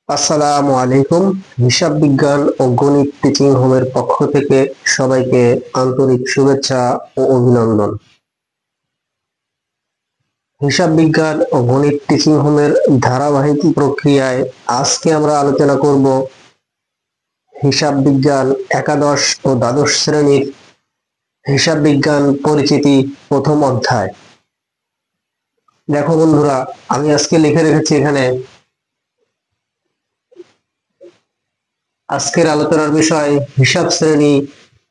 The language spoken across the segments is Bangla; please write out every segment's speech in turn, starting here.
আসসালামু আলাইকুম। হিসাব বিজ্ঞান ও গণিত টিচিং হোমের পক্ষ থেকে সবাইকে আন্তরিক শুভেচ্ছা ও অভিনন্দন। হিসাব বিজ্ঞান ও গণিত টিচিং হোমের ধারাবাহিক প্রক্রিয়ায় আজকে আমরা আলোচনা করব হিসাব বিজ্ঞান একাদশ ও দ্বাদশ শ্রেণীর হিসাব বিজ্ঞান পরিচিতি প্রথম অধ্যায়। দেখো বন্ধুরা, আমি আজকে লিখে রেখেছি এখানে আজকের আলোচনার বিষয় হিসাব শ্রেণী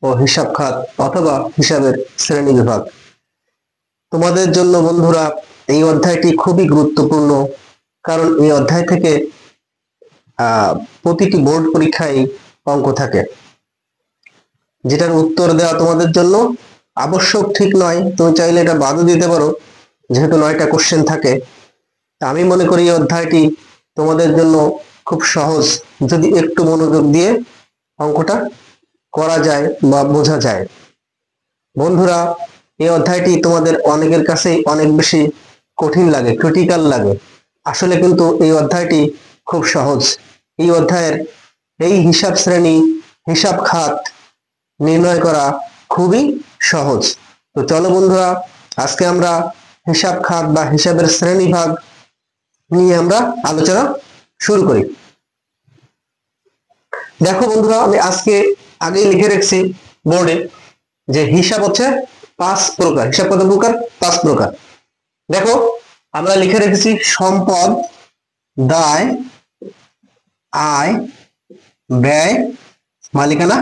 ও হিসাব খাত অথবা হিসাবের শ্রেণী বিভাগ। তোমাদের জন্য বন্ধুরা এই অধ্যায়টি খুবই গুরুত্বপূর্ণ, কারণ এই অধ্যায় থেকে প্রতিটি বোর্ড পরীক্ষায় অঙ্ক থাকে, যেটার উত্তর দেওয়া তোমাদের জন্য আবশ্যক ঠিক নয়। তুমি চাইলে এটা বাদও দিতে পারো, যেহেতু 9টা কোশ্চেন থাকে। আমি মনে করি এই অধ্যায়টি তোমাদের জন্য খুব সহজ, যদি একটু মনোযোগ দিয়ে অঙ্কটা করা যায় বা বোঝা যায়। বন্ধুরা, এই অধ্যায়টি তোমাদের অনেকের কাছেই অনেক বেশি কঠিন লাগে, ক্রিটিক্যাল লাগে। আসলে কিন্তু এই অধ্যায়টি খুব সহজ। এই অধ্যায়ের এই হিসাব শ্রেণী, হিসাব খাত নির্ণয় করা খুবই সহজ। তো চলো বন্ধুরা, আজকে আমরা হিসাব খাত বা হিসাবের শ্রেণী ভাগ নিয়ে আমরা আলোচনা শুরু করি। দেখো বন্ধুরা, আমি আজকে আগেই লিখে রেখেছি বোর্ডে যে হিসাব হচ্ছে 5 প্রকার। হিসাব কত প্রকার? 5 প্রকার। দেখো, আমরা লিখে রেখেছি সম্পদ, দায়, আয়, ব্যয়, মালিকানা,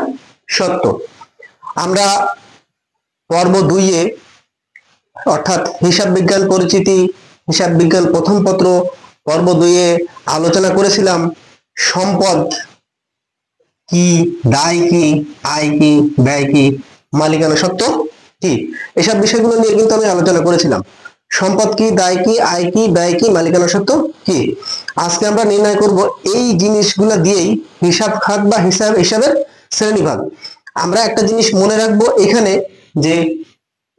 সত্ত্ব। আমরা পর্ব 2-এ অর্থাৎ হিসাব বিজ্ঞান পরিচিতি, হিসাব বিজ্ঞান প্রথম পত্র পর্ব 2-এ আলোচনা করেছিলাম সম্পদ কি, দায় কি, আয় কি, ব্যয় কি, মালিকানা সত্ত্ব কি, এসব বিষয়গুলো নিয়ে কিন্তু আমি আলোচনা করেছিলাম। সম্পদ কি, দায় কি, আয় কি, ব্যয় কি, মালিকানা সত্ত্ব কি। আজকে আমরা নির্ণয় করব এই জিনিসগুলো দিয়েই হিসাব খাত বা হিসাবের শ্রেণীভাগ। আমরা একটা জিনিস মনে রাখবো এখানে, যে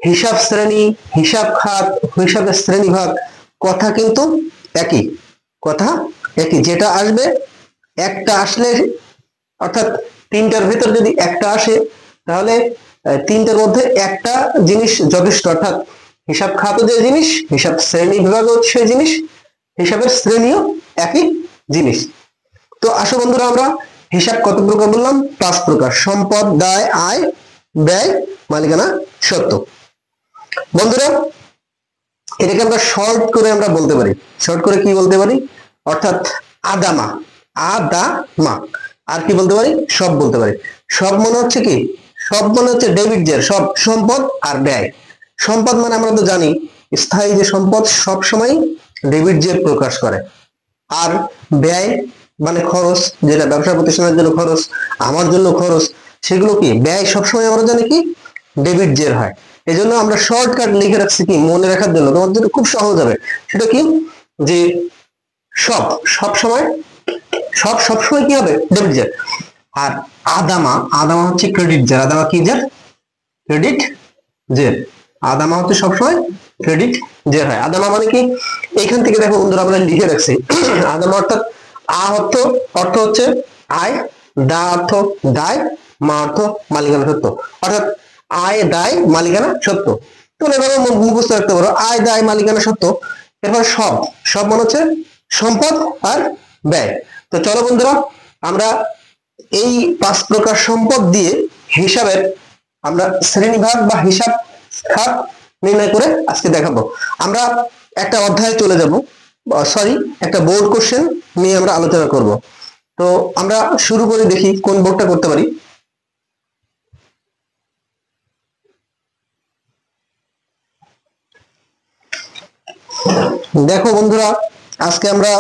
হিসাব শ্রেণী, হিসাব খাত, হিসাবের শ্রেণীভাগ কথা কিন্তু একই, কথা একই। যেটা আসবে, একটা আসলে অর্থাৎ 3টার ভিতর যদি একটা আসে, তাহলে 3টার মধ্যে একটা জিনিস যথেষ্ট। অর্থাৎ হিসাব খাতও যে জিনিস, হিসাব শ্রেণী বিভাগও সেই জিনিস, হিসাবের শ্রেণীও একই জিনিস। তো আসো বন্ধুরা, আমরা হিসাব কত প্রকার বললাম? 5 প্রকার। সম্পদ, দায়, আয়, ব্যয়, মালিকানা, সত্ত্ব। বন্ধুরা, এটাকে আমরা শর্ট করে আমরা বলতে পারি। শর্ট করে কি বলতে পারি? অর্থাৎ আদামা, আদামা। আর কি বলতে পারি? সব বলতে পারি। সব মনে হচ্ছে কি? সব মনে হচ্ছে ডেবিট জের, সব সম্পদ আর ব্যয়। সম্পদ মানে আমরা তো জানি স্থায়ী যে সম্পদ সব সময় ডেবিট জের প্রকাশ করে। আর ব্যয় মানে খরচ, যেটা ব্যবসা প্রতিষ্ঠানের জন্য খরচ, আমার জন্য খরচ, সেগুলো কি ব্যয় সবসময় আমরা জানি কি ডেবিট জের হয়। এই জন্য আমরা শর্টকাট লিখে রাখছি কি মনে রাখার জন্য, তোমার জন্য খুব সহজ হবে। সেটা কি? যে সব সব সময়, সব সবসময় কি হবে? ডেবিট জের। আর আদামা, আদামা হচ্ছে ক্রেডিট জের। আদামা কি জের? ক্রেডিট জের। আদামা হচ্ছে সবসময় ক্রেডিট জের হয়। আদামা মানে কি? এইখান থেকে দেখো বন্ধুরা, আমরা লিখে রাখছি আদামা অর্থাৎ আ অর্থ, অর্থ হচ্ছে আয়, দা অর্থ দায়, মা অর্থ মালিকানা সত্ত্ব। অর্থাৎ আয়, দায়, মালিকানা সত্ত্ব। তোমরা এভাবে মুখস্থ রাখতে পারো, আয়, দায়, মালিকানা সত্ত্ব। এরপর সব, সব মানে হচ্ছে সম্পদ আর ব্যয়। তো চলো বন্ধুরা, আমরা এই 5 প্রকার সম্পদ দিয়ে হিসাবের আমরা শ্রেণীভাগ বা হিসাব খাত নির্ণয় করে আজকে দেখাবো। আমরা একটা অধ্যায়ে চলে যাব, সরি একটা বোর্ড কোশ্চেন নিয়ে আমরা আলোচনা করব। তো আমরা শুরু করে দেখি কোন বোর্ডটা করতে পারি। দেখো বন্ধুরা, আজকে আমরা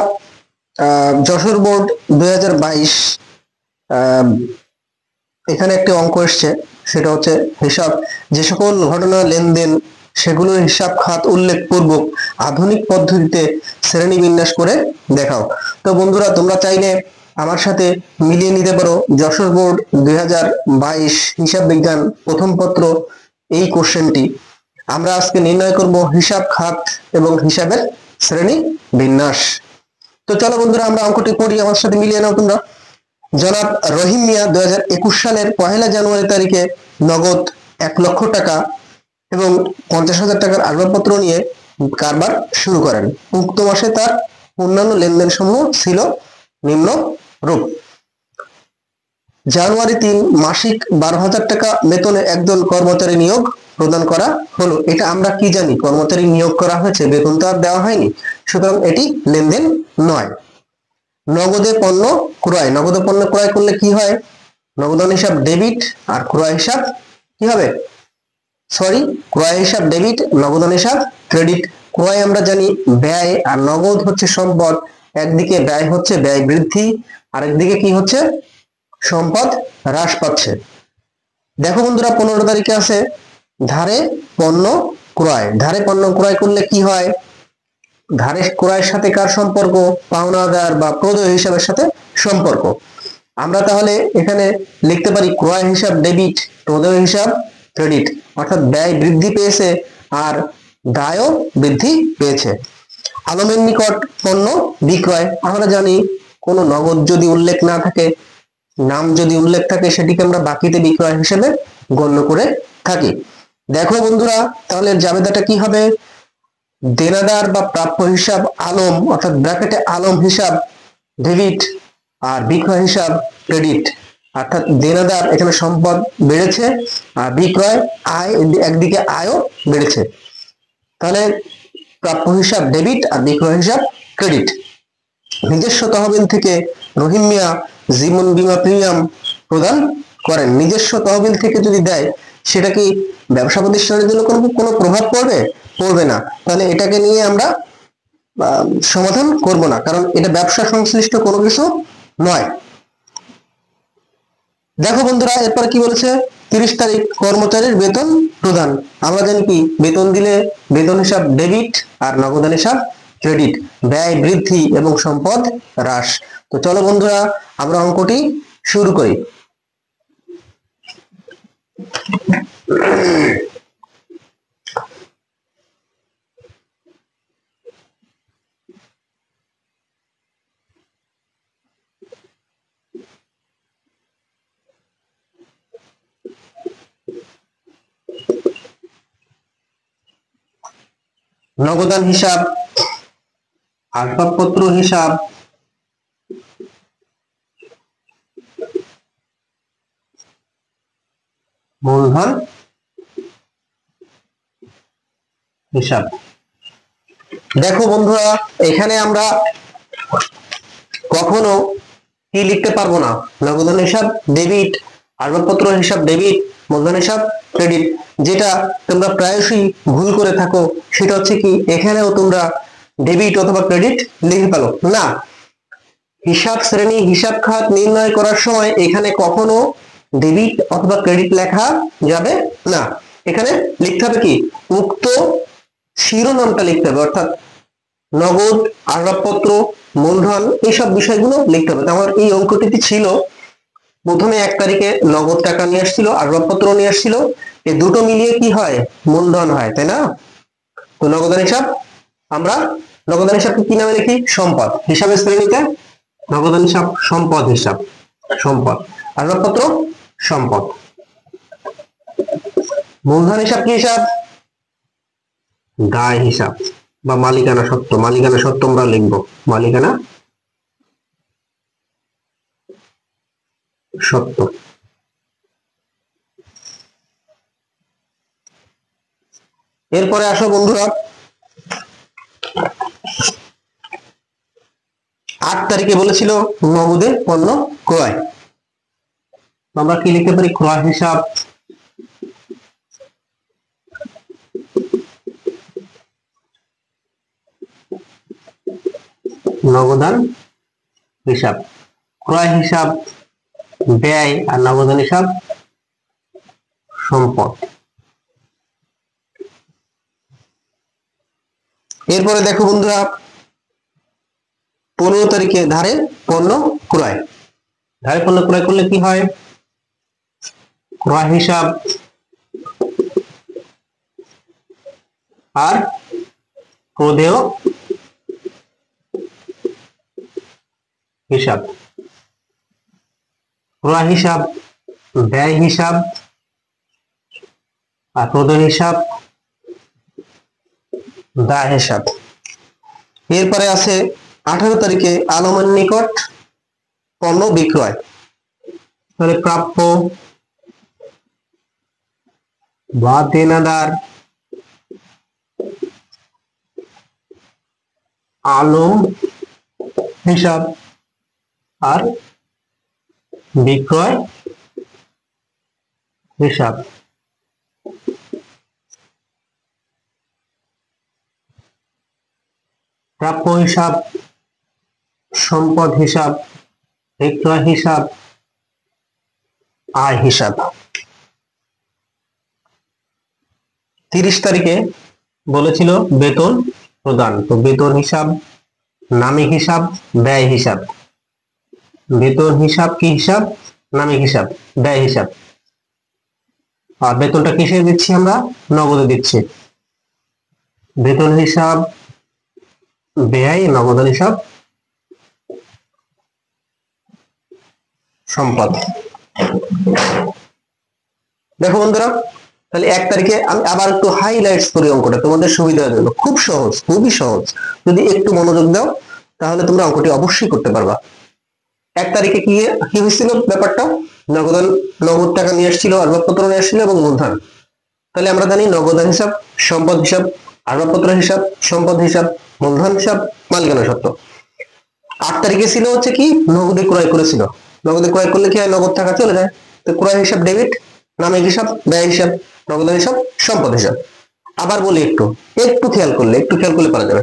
যশোর বোর্ড 2022 এখানে একটি অঙ্ক এসছে। সেটা হচ্ছে হিসাব, যে সকল ঘটনা লেনদেন সেগুলোর হিসাব খাত উল্লেখ পূর্বক আধুনিক পদ্ধতিতে শ্রেণী বিন্যাস করে দেখাও। তো বন্ধুরা, তোমরা চাইলে আমার সাথে মিলিয়ে নিতে পারো যশোর বোর্ড 2022 হিসাব বিজ্ঞান প্রথম পত্র এই কোশ্চেনটি। আমরা আজকে নির্ণয় করব হিসাব খাত এবং হিসাবের শ্রেণী বিন্যাস। তো চলো বন্ধুরা আমরা অঙ্কটি পড়ি, আমার সাথে মিলিয়ে নাও তোমরা। জনাব রহিম মিয়া 2021 সালের 1 জানুয়ারি তারিখে নগদ 1 লক্ষ টাকা এবং 50,000 টাকার আসবাবপত্র নিয়ে কারবার শুরু করেন। উক্ত মাসে তার অন্যান্য লেনদেন সমূহ ছিল নিম্ন রূপ। জানুয়ারি 3 মাসিক 12,000 টাকা বেতনে একজন কর্মচারী নিয়োগ প্রদান করা হলো। এটা আমরা কি জানি, কর্মচারী নিয়োগ করা হয়েছে, বেতন তো আর দেওয়া হয়নি, সুতরাং এটি লেনদেন নয়। নগদে পণ্য ক্রয়, নগদে পণ্য ক্রয় করলে কি হয়, নগদান হিসাব ডেবিট আর ক্রয় হিসাব কি হবে, ক্রয় হিসাব ডেবিট, নগদান হিসাব ক্রেডিট। ক্রয় আমরা জানি ব্যয়, আর নগদ হচ্ছে সম্পদ। একদিকে ব্যয় হচ্ছে ব্যয় বৃদ্ধি, আরেকদিকে কি হচ্ছে সম্পদ হ্রাস পাচ্ছে। দেখো বন্ধুরা 15 তারিখে আছে ধারে পণ্য ক্রয়। ধারে পণ্য ক্রয় করলে কি হয়, ধারে ক্রয়ের সাথে কার সম্পর্ক, পাওনাদার বা প্রদেয় হিসাবের সাথে সম্পর্ক। আমরা তাহলে এখানে লিখতে পারি ক্রয় হিসাব ডেবিট, প্রদেয় হিসাব ক্রেডিট, অর্থাৎ ব্যয় বৃদ্ধি পেয়েছে আর দায়ও বৃদ্ধি পেয়েছে। আলমের নিকট পণ্য বিক্রয়, আমরা জানি কোনো নগদ যদি উল্লেখ না থাকে, নাম যদি উল্লেখ থাকে, সেটিকে আমরা বাকিতে বিক্রয় হিসেবে গণ্য করে থাকি। দেখো বন্ধুরা তাহলে জাবেদাটা কি হবে, দেনাদার বা প্রাপ্য হিসাব আলম, অর্থাৎ ব্র্যাকেটে আলম হিসাব ডেবিট আর বিক্রয় হিসাব ক্রেডিট। অর্থাৎ দেনাদার এখানে সম্পদ বেড়েছে আর বিক্রয় আয়, একদিকে আয়ও বেড়েছে, তাহলে প্রাপ্য হিসাব ডেবিট আর বিক্রয় হিসাব ক্রেডিট। নিজস্ব তহবিল থেকে রহিম মিয়া জীবন বীমা প্রিমিয়াম প্রদান করেন। নিজস্ব তহবিল থেকে যদি দেয়, সেটা কি ব্যবসা প্রতিষ্ঠানের জন্য কোনো প্রভাব পড়বে? পড়বে না। তাহলে এটাকে নিয়ে আমরা সমাধান করব না, কারণ এটা ব্যবসা সংশ্লিষ্ট কোনো কিছু নয়। দেখো বন্ধুরা এরপর কি বলেছে, 30 তারিখ কর্মচারীর বেতন প্রদান। আমরা জানি কি, বেতন দিলে বেতন হিসাব ডেবিট আর নগদান হিসাব ক্রেডিট, ব্যয় বৃদ্ধি এবং সম্পদ হ্রাস। তো চলো বন্ধুরা আমরা অঙ্কটি শুরু করি। নগদান হিসাব, আসবাবপত্র হিসাব, মূলধন হিসাব। দেখো বন্ধুরা এখানে আমরা কখনো কি লিখতে পারবো না, নগদান হিসাব ডেবিট, আসবাবপত্র হিসাব ডেবিট, মূলধন হিসাব ক্রেডিট। যেটা তোমরা প্রায়শই ভুল করে থাকো, সেটা হচ্ছে কি, এখানেও তোমরা ডেবিট অথবা ক্রেডিট লিখে ফেলো না। হিসাব শ্রেণী, হিসাব খাত নির্ণয় করার সময় এখানে কখনো ডেবিট অথবা ক্রেডিট লেখা যাবে না। এখানে লিখতে হবে কি, উক্ত শিরোনামটা লিখতে হবে, অর্থাৎ নগদ, আসবাবপত্র, মূলধন, এইসব বিষয়গুলো লিখতে হবে। আমার এই অঙ্কটিতে ছিল প্রথমে 1 তারিখে নগদ টাকা নিয়ে আসছিল, আসবাবপত্র নিয়ে আসছিল, এই দুটো মিলিয়ে কি হয়, মূলধন হয়, তাই না? তো নগদান হিসাব, আমরা নগদান হিসাবকে কি নামে লিখি, সম্পদ। হিসাবের শ্রেণীতে নগদান হিসাব সম্পদ হিসাব, সম্পদ। আসবাবপত্র সম্পদ। মূলধন হিসাব কি হিসাব, দায় হিসাব বা মালিকানা সত্ত্ব। মালিকানা সত্ত্ব আমরা লিখবো, মালিকানা সত্ত্ব। এরপরে আসো বন্ধুরা 8 তারিখে বলেছিল নগদে পণ্য ক্রয়। আমরা কি লিখতে পারি, ক্রয় হিসাব, নগদান হিসাব। ক্রয় হিসাব ব্যয় আর নগদান হিসাব সম্পদ। এরপরে দেখো বন্ধুরা 15 তারিখে ধারে পণ্য ক্রয়। ধারে পণ্য ক্রয় করলে কি হয়, ক্রয় হিসাব আর প্রদেয় হিসাব, ক্রয় হিসাব, ব্যয় হিসাব, আর প্রদান হিসাব, দায় হিসাব। এরপরে আছে 18 তারিখে আলমের নিকট পণ্য বিক্রয়, তাহলে প্রাপ্য বা দেনাদার আলম হিসাব আর বিক্রয় হিসাব। প্রাপ্য হিসাব, সম্পদ হিসাব, বিক্রয় হিসাব, আয় হিসাব। 30 তারিখে বলেছিল বেতন প্রদান, তো বেতন হিসাব, নামিক হিসাব, ব্যয় হিসাব। বেতন হিসাব কি হিসাব? নামিক হিসাব, ব্যয় হিসাব। আর বেতনটা কিসে দিচ্ছি আমরা? নগদে দিচ্ছি। বেতন হিসাব, ব্যয়, নগদ হিসাব, সম্পদ। দেখো বন্ধুরা, তাহলে 1 তারিখে আমি আবার একটু হাইলাইটস করি অঙ্কটা তোমাদের সুবিধার জন্য। খুব সহজ, খুবই সহজ। যদি একটু মনোযোগ দাও তাহলে তোমরা অঙ্কটি অবশ্যই করতে পারবা। 1 তারিখে কি কি হয়েছিল ব্যাপারটা? নগদ টাকা নিয়ে আসছিল, আসবাবপত্র নিয়ে আসছিল এবং মূলধন। তাহলে আমরা জানি নগদান হিসাব, সম্পদ হিসাব, আসবাবপত্র হিসাব, সম্পদ হিসাব, মূলধন হিসাব, মালিকানা সত্ত্ব। 8 তারিখে ছিল হচ্ছে কি নগদে ক্রয় করেছিল। নগদে ক্রয় করলে কি হয়? নগদ টাকা চলে যায়। তো ক্রয় হিসাব ডেবিট, নামিক হিসাব, ব্যয় হিসাব, নগদান হিসাব, সম্পদ হিসাব। আবার বলি একটু একটু খেয়াল করলে পারা যাবে।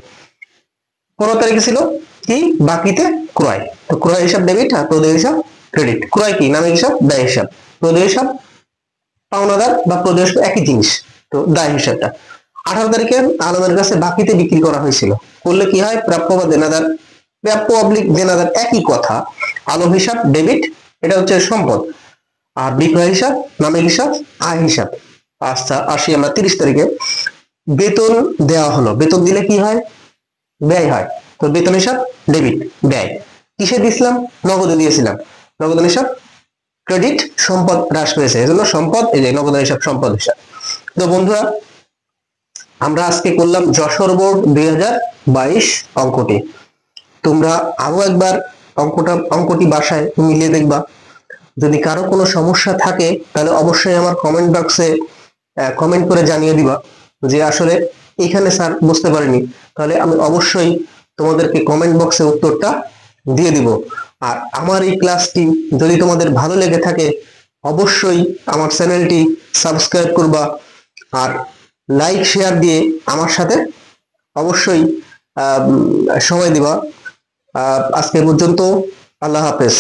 15 তারিখে ছিল কি বাকিতে ক্রয়, তো ক্রয় হিসাব ডেবিট আর প্রদেয় হিসাব ক্রেডিট। ক্রয় কি? নামিক হিসাব, ব্যয় হিসাব। প্রদেয় হিসাব পাওনাদার বা প্রদেয় একই জিনিস, তো দায় হিসাবটা। 18 তারিখে আলমের কাছে বাকিতে বিক্রি করা হয়েছিল। করলে কি হয়? প্রাপ্য বা দেনাদার, প্রাপ্য অবলিক দেনাদার একই কথা। আলম হিসাব ডেবিট, এটা হচ্ছে সম্পদ। আর বিক্রয় হিসাব, নামিক হিসাব, আয় হিসাব। আচ্ছা, আসি আমরা 30 তারিখে। বেতন দেওয়া হলো, বেতন দিলে কি হয়? ব্যয় হয়। তো বেতন হিসাব ডেবিট, ব্যয় কিসে দিয়েছিলাম? নগদে দিয়েছিলাম। নগদান হিসাব ক্রেডিট, সম্পদ হ্রাস পেয়েছে, এজন্য সম্পদ, এই যে নগদান হিসাব, সম্পদ হিসাব। তো বন্ধুরা, আমরা আজকে করলাম যশোর বোর্ড 2022 অঙ্কটি। তোমরা আরো একবার অঙ্কটি বাসায় মিলিয়ে দেখবা। যদি কারো কোনো সমস্যা থাকে তাহলে অবশ্যই আমার কমেন্ট বক্সে কমেন্ট করে জানিয়ে দিবা যে আসলে এখানে স্যার বুঝতে পারিনি, তাহলে আমি অবশ্যই তোমাদেরকে কমেন্ট বক্সে উত্তরটা দিয়ে দিব। আর আমার এই ক্লাসটি যদি তোমাদের ভালো লেগে থাকে অবশ্যই আমার চ্যানেলটি সাবস্ক্রাইব করবা আর লাইক শেয়ার দিয়ে আমার সাথে অবশ্যই সময় দিবা। আজকে পর্যন্ত, আল্লাহ হাফেজ।